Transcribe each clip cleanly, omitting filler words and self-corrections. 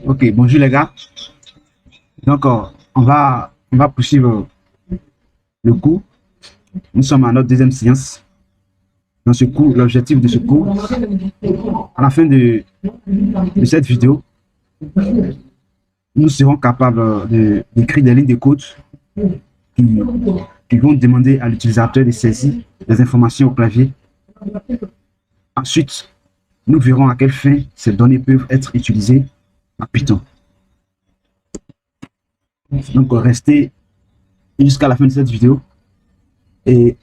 Ok, bonjour les gars. Donc, on va poursuivre le cours. Nous sommes à notre deuxième séance. Dans ce cours, l'objectif de ce cours, à la fin de cette vidéo, nous serons capables d'écrire des lignes de code qui, qui vont demander à l'utilisateur de saisir les informations au clavier. Ensuite, nous verrons à quelle fin ces données peuvent être utilisées en Python. Donc, restez jusqu'à la fin de cette vidéo et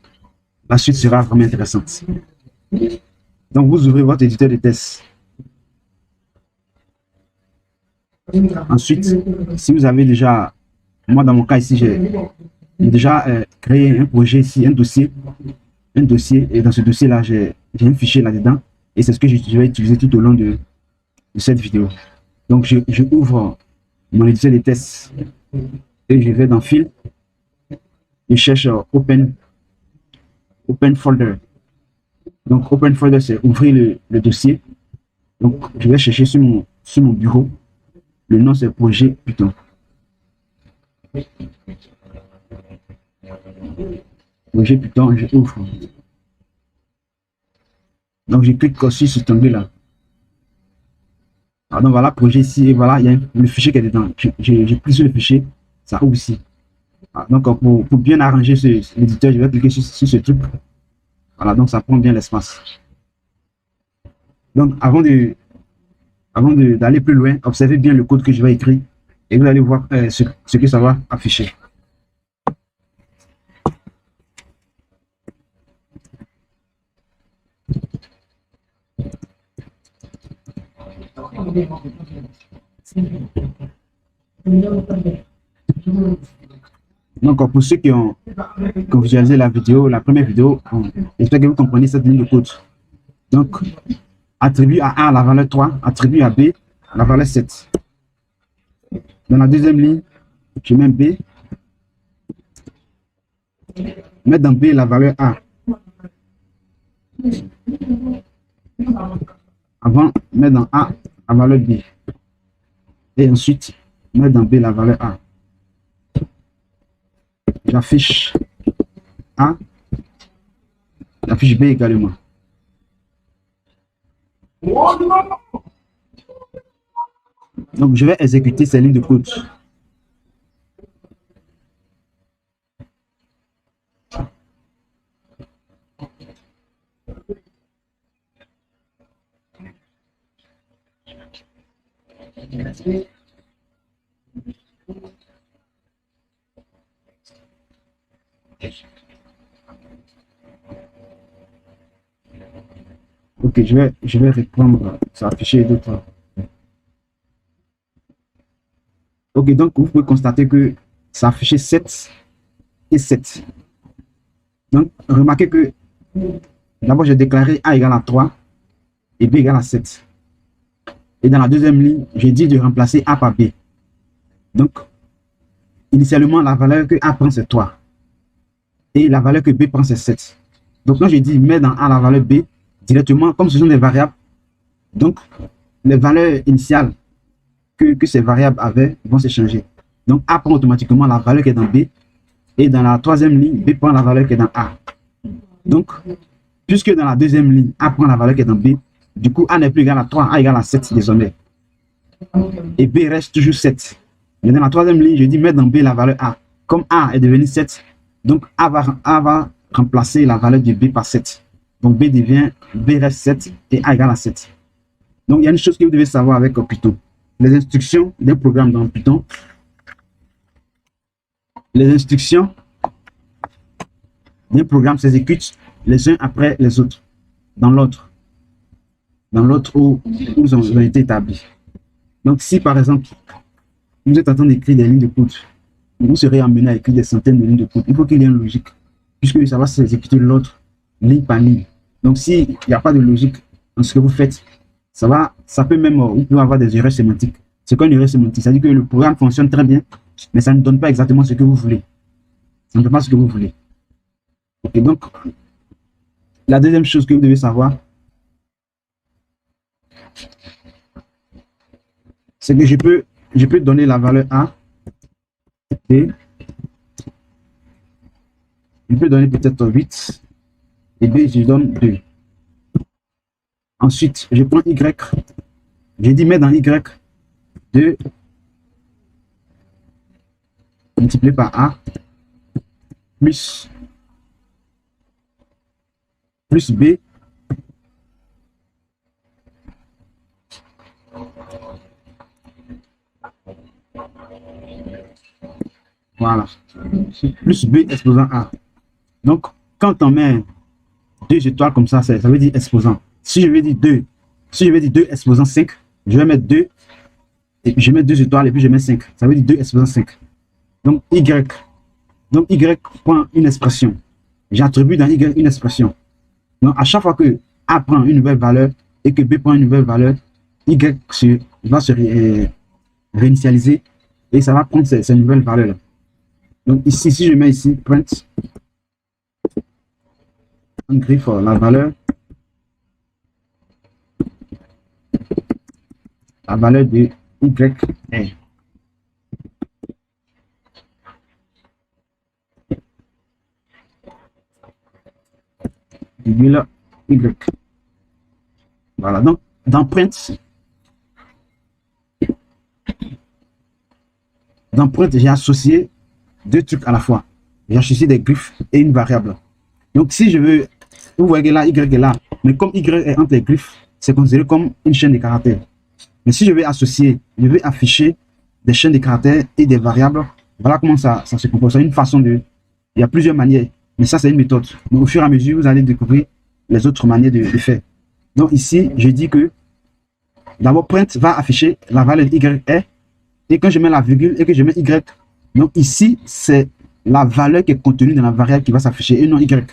la suite sera vraiment intéressante. Donc, vous ouvrez votre éditeur de test. Ensuite, si vous avez déjà, moi dans mon cas ici, j'ai déjà créé un projet ici, un dossier, et dans ce dossier-là, j'ai un fichier là-dedans, et c'est ce que je vais utiliser tout au long de cette vidéo. Donc, je ouvre mon éditeur de test et je vais dans File, je cherche Open Folder. Donc, Open Folder, c'est ouvrir le dossier. Donc, je vais chercher sur mon bureau. Le nom, c'est projet Python. Projet Python, je ouvre. Donc, je clique aussi sur cet onglet-là. Donc, voilà, projet ici, et voilà, il y a le fichier qui est dedans. J'ai cliqué sur le fichier, ça ouvre ici. Donc, pour bien arranger l'éditeur, je vais cliquer sur ce truc. Voilà, donc ça prend bien l'espace. Donc, avant d'aller plus loin, observez bien le code que je vais écrire et vous allez voir ce que ça va afficher. Donc, pour ceux qui ont visualisé la vidéo, la première vidéo, j'espère que vous comprenez cette ligne de code. Donc, attribue à A la valeur 3, attribue à B la valeur 7. Dans la deuxième ligne, je mets B. Mettre dans B la valeur A. Avant, mettre dans A la valeur B. Et ensuite, mettre dans B la valeur A. J'affiche A. J'affiche B également. Donc, je vais exécuter ces lignes de code. Ok, je vais reprendre, ça afficher d'autres. Ok, donc vous pouvez constater que ça affiche 7 et 7. Donc, remarquez que d'abord j'ai déclaré A égale à 3 et B égale à 7. Et dans la deuxième ligne, j'ai dit de remplacer A par B. Donc, initialement, la valeur que A prend, c'est 3. Et la valeur que B prend, c'est 7. Donc, quand je dis mets dans A la valeur B, directement, comme ce sont des variables, donc les valeurs initiales que ces variables avaient vont se changer. Donc, A prend automatiquement la valeur qui est dans B. Et dans la troisième ligne, B prend la valeur qui est dans A. Donc, puisque dans la deuxième ligne, A prend la valeur qui est dans B, du coup, A n'est plus égal à 3, A égale à 7 désormais. Et B reste toujours 7. Mais dans la troisième ligne, je dis mettre dans B la valeur A. Comme A est devenu 7, donc A va remplacer la valeur de B par 7. Donc B reste 7 et A égale à 7. Donc, il y a une chose que vous devez savoir avec Python. Les instructions d'un programme dans Python, les instructions d'un programme s'exécutent les uns après les autres, dans l'ordre où ils ont été établis. Donc, si par exemple, vous êtes en train d'écrire des lignes de code, vous serez amené à écrire des centaines de lignes de code. Il faut qu'il y ait une logique, puisque ça va s'exécuter l'autre ligne par ligne. Donc, s'il n'y a pas de logique dans ce que vous faites, ça peut même, vous pouvez avoir des erreurs sémantiques. C'est quoi une erreur sémantique? C'est-à-dire que le programme fonctionne très bien, mais ça ne donne pas exactement ce que vous voulez. Ça ne donne pas ce que vous voulez. Ok, donc la deuxième chose que vous devez savoir, c'est que je peux donner la valeur A, B, je peux donner peut-être 8, et B, je donne 2. Ensuite, je prends Y, je dis mets dans Y 2 multiplié par A plus B. Voilà. Plus B exposant A. Donc, quand on met 2 étoiles comme ça veut dire exposant. Si je veux dire 2, si je veux dire 2 exposant 5, je vais mettre 2, et puis je mets 2 étoiles, et puis je mets 5. Ça veut dire 2 exposant 5. Donc, Y. Donc, Y prend une expression. J'attribue dans Y une expression. Donc, à chaque fois que A prend une nouvelle valeur et que B prend une nouvelle valeur, Y va se réinitialiser et ça va prendre ces nouvelles valeurs-là. Donc, ici, si je mets ici print, on griffe la valeur de Y est. Virgule Y. Voilà, donc dans print, j'ai associé deux trucs à la fois. J'ai associé des griffes et une variable. Donc si je veux, vous voyez que là, Y est là, mais comme Y est entre les griffes, c'est considéré comme une chaîne de caractères. Mais si je veux associer, je veux afficher des chaînes de caractères et des variables, voilà comment ça se compose. C'est une façon de... Il y a plusieurs manières, mais ça c'est une méthode. Mais au fur et à mesure, vous allez découvrir les autres manières de faire. Donc ici, je dis que d'abord print va afficher la valeur de Y est, et quand je mets la virgule et que je mets Y, donc ici, c'est la valeur qui est contenue dans la variable qui va s'afficher et non Y.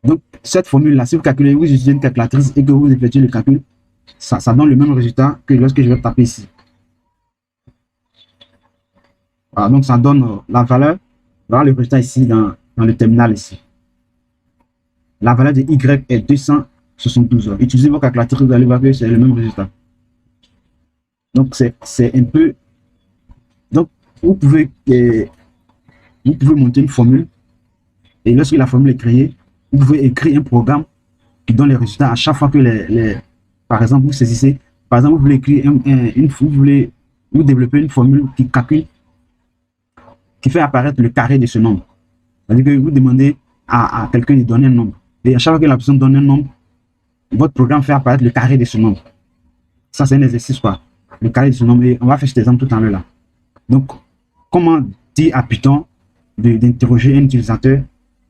Donc cette formule-là, si vous calculez, vous utilisez une calculatrice et que vous effectuez le calcul, ça donne le même résultat que lorsque je vais taper ici. Voilà, donc ça donne la valeur, voilà le résultat ici dans le terminal ici. La valeur de Y est 272. Utilisez vos calculatrices, vous allez voir que c'est le même résultat. Donc c'est un peu... Donc vous pouvez monter une formule et lorsque la formule est créée, vous pouvez écrire un programme qui donne les résultats à chaque fois que par exemple, vous saisissez, par exemple, vous voulez écrire vous développer une formule qui calcule, qui fait apparaître le carré de ce nombre. C'est-à-dire que vous demandez à quelqu'un de donner un nombre. Et à chaque fois que la personne donne un nombre, votre programme fait apparaître le carré de ce nombre. Ça, c'est un exercice, quoi. Le carré de ce nombre. Et on va faire cet exemple tout à l'heure là. Donc, comment dire à Python d'interroger un utilisateur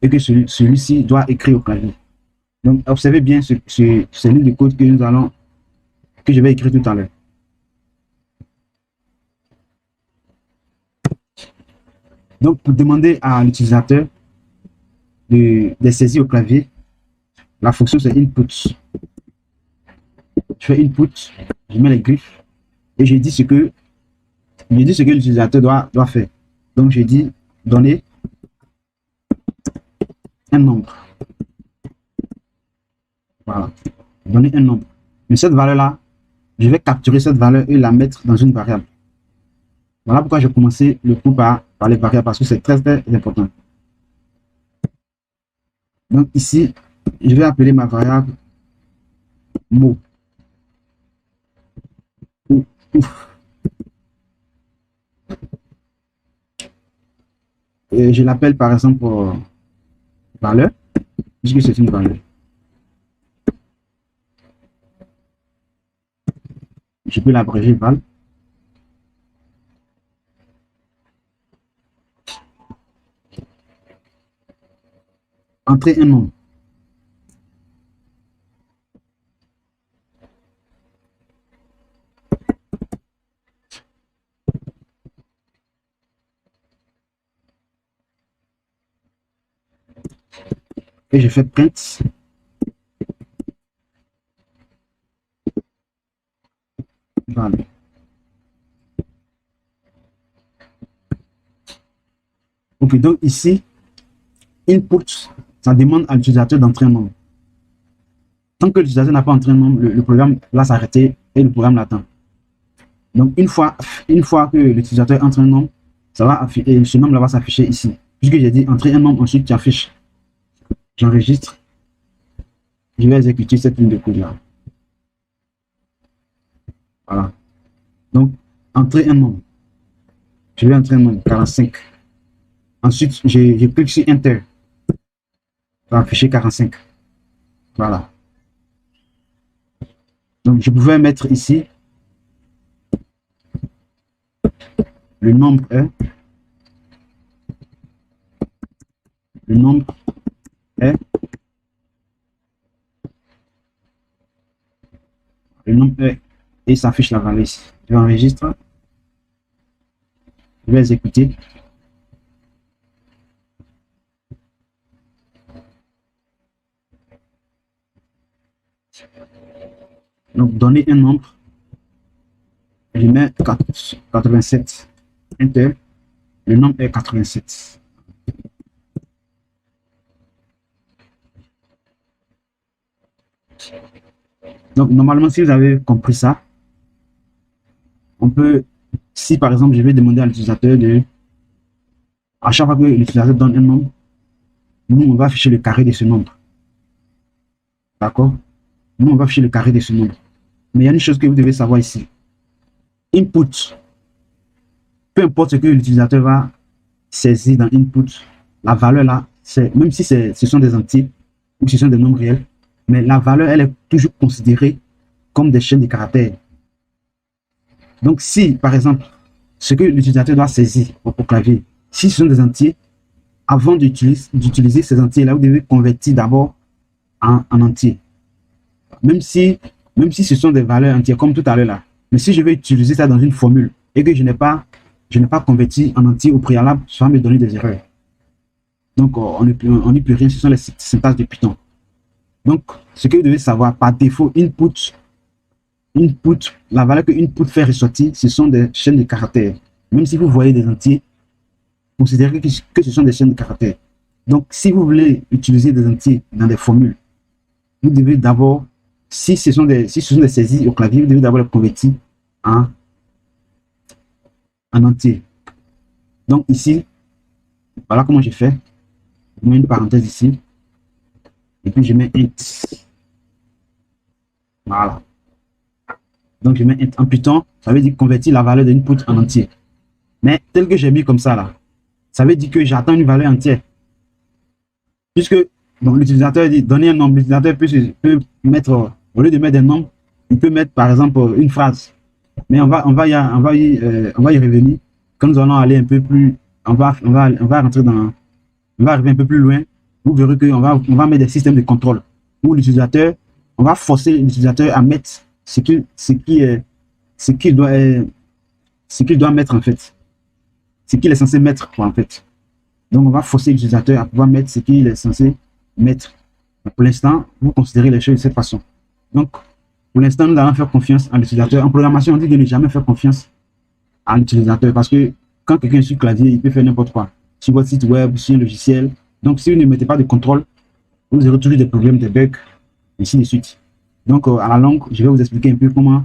et que celui-ci doit écrire au clavier. Donc, observez bien ces lignes de code que je vais écrire tout à l'heure. Donc, pour demander à l'utilisateur de saisir au clavier, la fonction c'est input. Je fais input, je mets les griffes et je dis ce que l'utilisateur doit faire. Donc, je dis donner un nombre. Voilà, donner un nombre. Mais cette valeur-là, je vais capturer cette valeur et la mettre dans une variable. Voilà pourquoi j'ai commencé le cours par les variables, parce que c'est très, très important. Donc ici, je vais appeler ma variable mot. Et je l'appelle par exemple valeur, puisque c'est une valeur. Je peux l'abréger val. Entrer un nombre. Et je fais print. Voilà. Ok, donc ici, input, ça demande à l'utilisateur d'entrer un nombre. Tant que l'utilisateur n'a pas entré un nombre, le programme va s'arrêter et le programme l'attend. Donc, une fois que l'utilisateur entre un nombre, ça va afficher, ce nombre-là va s'afficher ici. Puisque j'ai dit entrer un nombre, ensuite tu affiches. J'enregistre. Je vais exécuter cette ligne de code-là. Voilà. Donc, entrer un nombre. Je vais entrer un nombre, 45. Ensuite, je clique sur Enter. Ça va afficher 45. Voilà. Donc, je pouvais mettre ici le nombre est. Le nombre est. Le nombre est. Et ça affiche la valeur ici. Je vais enregistrer. Je vais exécuter. Donc, donner un nombre. Je mets 87. Enter. Le nombre est 87. Donc, normalement, si vous avez compris ça, on peut, si par exemple, je vais demander à l'utilisateur de, à chaque fois que l'utilisateur donne un nombre, nous, on va afficher le carré de ce nombre. D'accord? Nous, on va afficher le carré de ce nombre. Mais il y a une chose que vous devez savoir ici. Input. Peu importe ce que l'utilisateur va saisir dans input, la valeur là, même si ce sont des entiers ou ce sont des nombres réels, mais la valeur, elle est toujours considérée comme des chaînes de caractères. Donc, si, par exemple, ce que l'utilisateur doit saisir au clavier, si ce sont des entiers, avant d'utiliser ces entiers-là, vous devez convertir d'abord en entier. Même si ce sont des valeurs entières, comme tout à l'heure là. Mais si je vais utiliser ça dans une formule et que je n'ai pas converti en entier au préalable, ça va me donner des erreurs. Donc, on n'y peut rien, ce sont les syntaxes de Python. Donc, ce que vous devez savoir, par défaut, input, la valeur que input fait ressortir, ce sont des chaînes de caractères. Même si vous voyez des entiers, considérez que ce sont des chaînes de caractères. Donc, si vous voulez utiliser des entiers dans des formules, vous devez d'abord, si ce sont des saisies au clavier, vous devez d'abord les convertir en entier. Donc, ici, voilà comment j'ai fait. Je mets une parenthèse ici. Et puis, je mets int. Voilà. Donc, je mets int en Python. Ça veut dire convertir la valeur d'input en entier. Mais tel que j'ai mis comme ça, là, ça veut dire que j'attends une valeur entière. Puisque l'utilisateur dit donner un nombre, l'utilisateur peut mettre, au lieu de mettre des nombres, il peut mettre par exemple une phrase. Mais on va y revenir. Quand nous allons aller un peu plus, on va rentrer dans, on va arriver un peu plus loin. Vous verrez qu'on va mettre des systèmes de contrôle où l'utilisateur, on va forcer l'utilisateur à mettre ce qu'il doit mettre en fait. Ce qu'il est censé mettre en fait. Donc on va forcer l'utilisateur à pouvoir mettre ce qu'il est censé mettre. Pour l'instant, vous considérez les choses de cette façon. Donc, pour l'instant, nous allons faire confiance à l'utilisateur. En programmation, on dit de ne jamais faire confiance à l'utilisateur parce que quand quelqu'un est sur le clavier, il peut faire n'importe quoi. Sur votre site web, sur un logiciel. Donc, si vous ne mettez pas de contrôle, vous aurez toujours des problèmes, des bugs, et ainsi de suite. Donc, à la longue, je vais vous expliquer un peu comment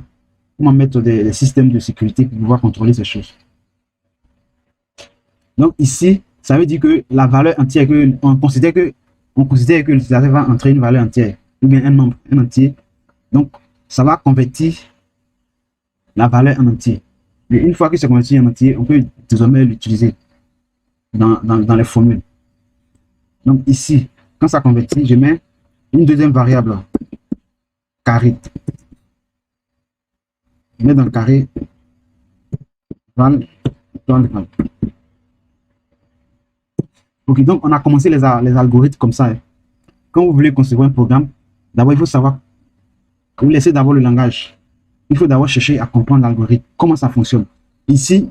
mettre des systèmes de sécurité pour pouvoir contrôler ces choses. Donc, ici, ça veut dire que la valeur entière, on considère que l'utilisateur va entrer une valeur entière, ou bien un nombre, un entier. Donc, ça va convertir la valeur en entier. Mais une fois que c'est converti en entier, on peut désormais l'utiliser dans les formules. Donc ici, quand ça convertit, je mets une deuxième variable, carré. Je mets dans le carré val. Ok, donc on a commencé les algorithmes comme ça. Quand vous voulez concevoir un programme, d'abord il faut savoir, vous laissez d'abord le langage. Il faut d'abord chercher à comprendre l'algorithme, comment ça fonctionne. Ici,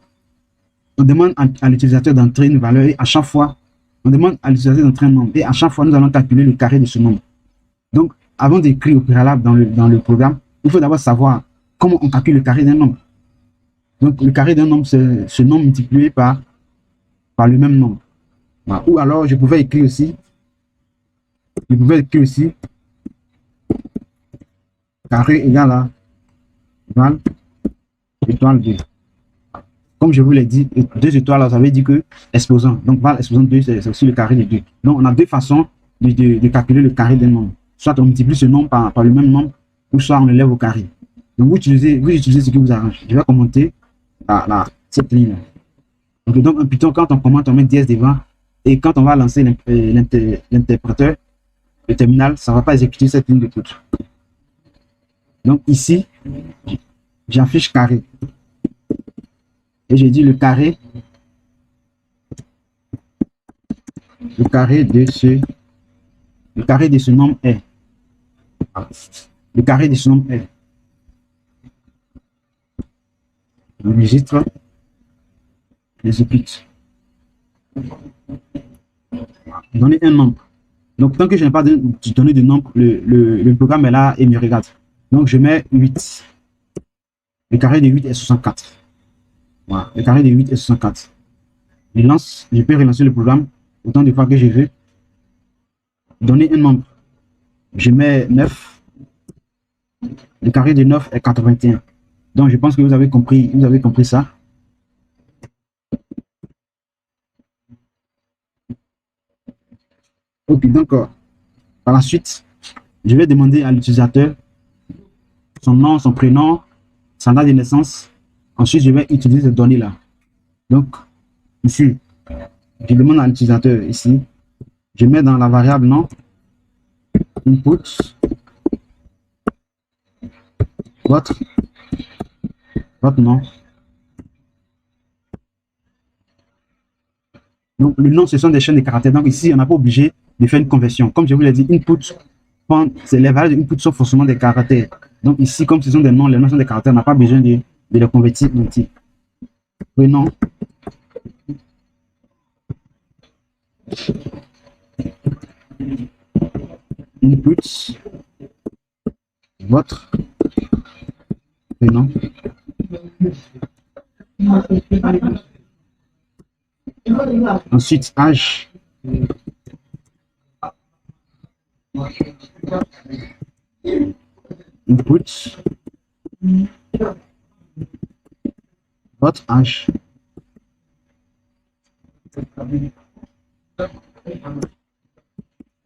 on demande à l'utilisateur d'entrer une valeur et à chaque fois, on demande à l'utilisateur d'entrer un nombre et à chaque fois, nous allons calculer le carré de ce nombre. Donc, avant d'écrire au préalable dans le programme, il faut d'abord savoir comment on calcule le carré d'un nombre. Donc, le carré d'un nombre, c'est ce nombre multiplié par le même nombre. Voilà. Ou alors, je pouvais écrire aussi, carré égal à val étoile 2. Comme je vous l'ai dit, 2 étoiles, là, ça veut dire que exposant. Donc, val exposant 2, c'est aussi le carré de 2. Donc, on a deux façons de calculer le carré d'un nombre. Soit on multiplie ce nombre par le même nombre, ou soit on le lève au carré. Donc, vous utilisez ce qui vous arrange. Je vais commenter cette ligne. Donc, en Python, quand on commente, on met dièse devant. Et quand on va lancer l'interpréteur, le terminal, ça ne va pas exécuter cette ligne de code. Donc, ici, j'affiche carré. Et j'ai dit le carré de ce nombre est. Le carré de ce nombre est. J'enregistre, j'exécute. Donner un nombre. Donc, tant que je n'ai pas donné de nombre, le programme est là et me regarde. Donc, je mets 8. Le carré de 8 est 64. Voilà, le carré de 8 est 64. Je peux relancer le programme autant de fois que je veux. Donner un nombre. Je mets 9. Le carré de 9 est 81. Donc, je pense que vous avez compris ça. Ok, donc, par la suite, je vais demander à l'utilisateur son nom, son prénom, sa date de naissance. Ensuite, je vais utiliser ces données-là. Donc, ici, je demande à l'utilisateur, ici, je mets dans la variable nom, input, votre nom. Donc, le nom, ce sont des chaînes de caractères. Donc, ici, on n'a pas obligé de faire une conversion. Comme je vous l'ai dit, input, les valeurs de input sont forcément des caractères. Donc, ici, comme ce sont des noms, les noms sont des caractères, on n'a pas besoin de les convertir en type. Prénom. Input. Votre prénom. Ensuite, âge. Input. Votre âge.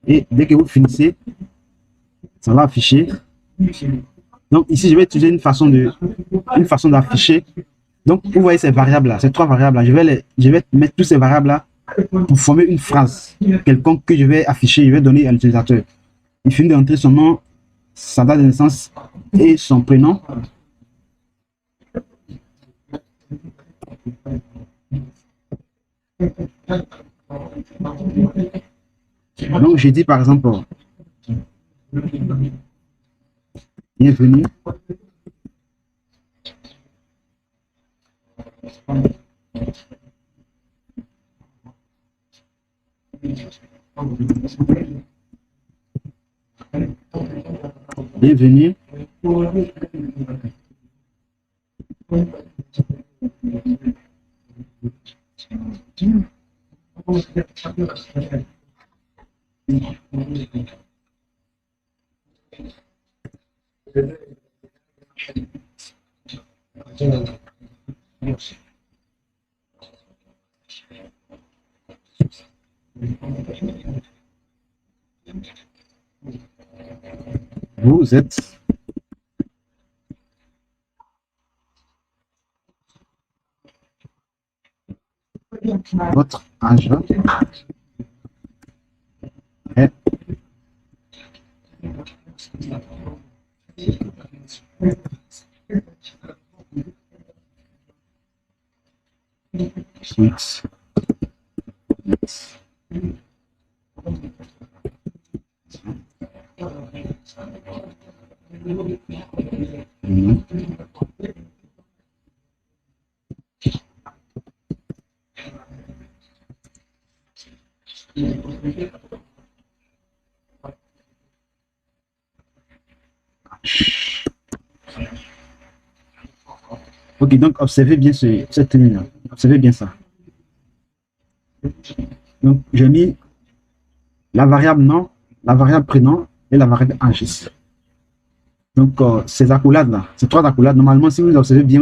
Et dès que vous finissez, ça va afficher. Donc ici, je vais utiliser une façon d'afficher. Donc, vous voyez ces variables-là, ces trois variables-là. Je vais mettre toutes ces variables-là pour former une phrase quelconque que je vais afficher, je vais donner à l'utilisateur. Il finit d'entrer son nom, sa date de naissance et son prénom. Donc, j'ai dit par exemple, bienvenue. Bienvenue. Vous êtes votre âge est X. Ok, donc observez bien cette ligne-là. Observez bien ça. Donc, j'ai mis la variable nom, la variable prénom et la variable âge. Donc, ces accolades-là, ces trois accolades, normalement, si vous observez bien,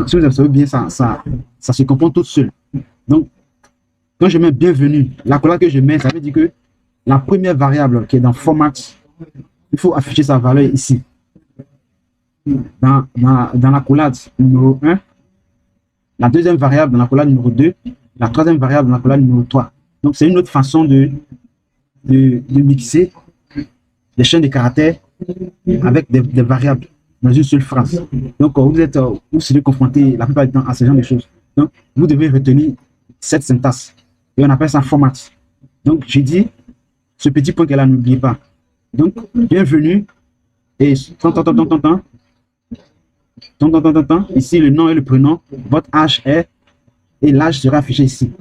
si vous observez bien, ça se comprend tout seul. Donc, quand je mets bienvenue, l'accolade que je mets, ça veut dire que la première variable qui est dans format, il faut afficher sa valeur ici. Dans l'accolade numéro 1, la deuxième variable dans l'accolade numéro 2, la troisième variable dans l'accolade numéro 3. Donc, c'est une autre façon de mixer des chaînes de caractères avec des variables dans une seule phrase. Donc, vous serez confronté la plupart du temps à ce genre de choses. Donc, vous devez retenir cette syntaxe. Et on appelle ça format. Donc, j'ai dit, ce petit point qu'elle a, n'oubliez pas. Donc, bienvenue. Et ici, le nom et le prénom, votre âge est, et l'âge sera affiché ici.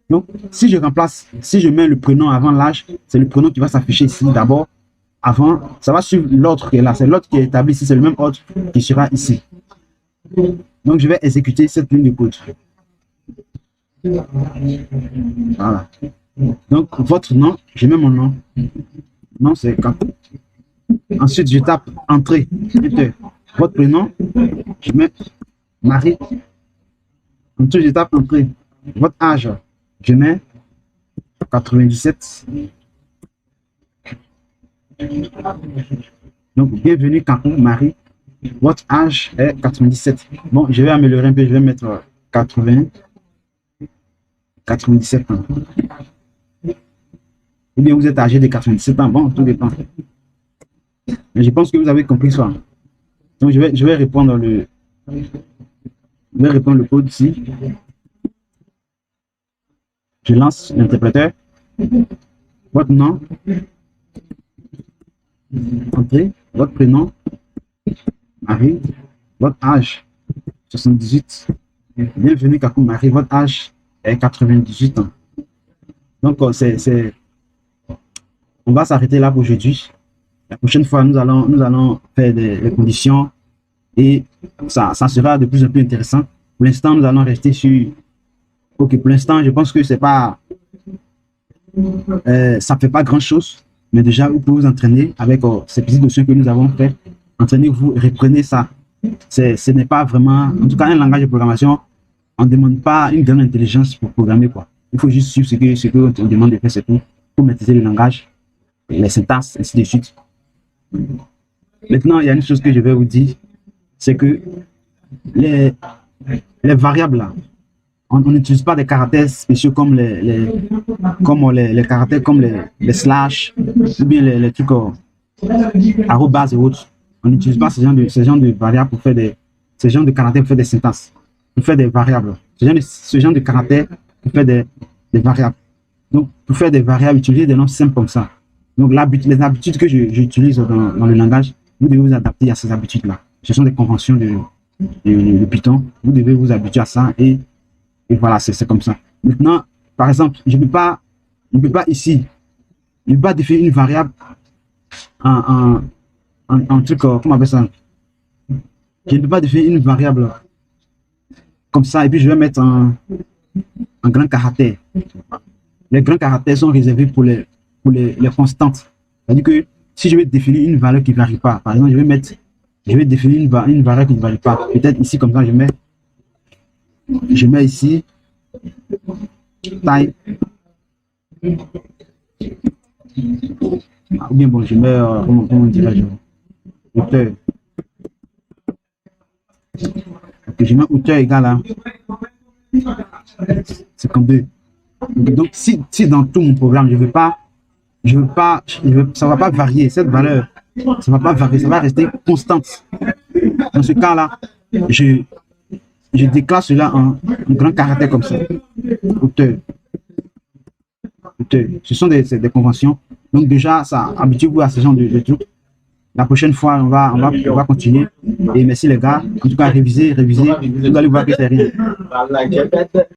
Donc, si je mets le prénom avant l'âge, c'est le prénom qui va s'afficher ici d'abord. Avant, ça va suivre l'ordre qui est là. C'est l'ordre qui est établi ici, c'est le même ordre qui sera ici. Donc, je vais exécuter cette ligne de code. Voilà. Donc, votre nom, je mets mon nom. Nom, c'est Kakou. Ensuite, je tape entrée. Votre prénom, je mets Marie. Ensuite, je tape entrée. Votre âge, je mets 97. Donc, bienvenue Kakou, Marie. Votre âge est 97. Bon, je vais améliorer un peu, je vais mettre 97 ans. Ou bien vous êtes âgé de 97 ans, bon, tout dépend. Mais je pense que vous avez compris ça. Donc, je vais répondre le code ici. Je lance l'interpréteur. Votre nom. Entrée. Votre prénom. Marie. Votre âge. 78. Bienvenue Kakou Marie. Votre âge est 98 ans. Donc, on va s'arrêter là pour aujourd'hui. La prochaine fois, nous allons faire les conditions et ça sera de plus en plus intéressant. Pour l'instant, nous allons rester sur... Ok, pour l'instant, je pense que c'est pas... ça ne fait pas grand-chose, mais déjà, vous pouvez vous entraîner avec ces petites notions que nous avons fait. Entraînez-vous, reprenez ça. Ce n'est pas vraiment... En tout cas, un langage de programmation, on ne demande pas une grande intelligence pour programmer, quoi. Il faut juste suivre ce qu'on demande de faire, c'est tout. Pour maîtriser le langage, les syntaxes, ainsi de suite. Maintenant, il y a une chose que je vais vous dire, c'est que les variables là, on n'utilise pas des caractères spéciaux comme les caractères comme les slash ou bien les trucs arrobas et autres. On n'utilise pas ce genre de variables pour faire ce genre de caractères pour faire des syntaxes, pour faire des variables. Ce genre de caractères pour faire des variables. Donc, pour faire des variables, utilisez des noms simples comme ça. Donc, les habitudes que j'utilise dans le langage, vous devez vous adapter à ces habitudes-là. Ce sont des conventions de Python. Vous devez vous habituer à ça et voilà, c'est comme ça. Maintenant, par exemple, je ne peux pas ici, je ne peux pas définir une variable en truc, comment on appelle ça? Je ne peux pas définir une variable comme ça et puis je vais mettre un grand caractère. Les grands caractères sont réservés pour les constantes. C'est-à-dire que si je vais définir une valeur qui ne varie pas, par exemple, je vais définir une valeur qui ne varie pas. Peut-être ici, comme ça, je mets ici taille. Ou bien, bon, je mets, comment dirais-je, hauteur. Ok, je mets hauteur égale à 52. Donc, si dans tout mon programme, ça va pas varier, cette valeur, ça va pas varier, ça va rester constante. Dans ce cas-là, je déclare cela en grand caractère comme ça. Hauteur. Ce sont des conventions. Donc déjà, ça habitue-vous à ce genre de trucs. La prochaine fois, on va continuer. Et merci les gars. En tout cas, révisez. Vous allez voir que c'est rien.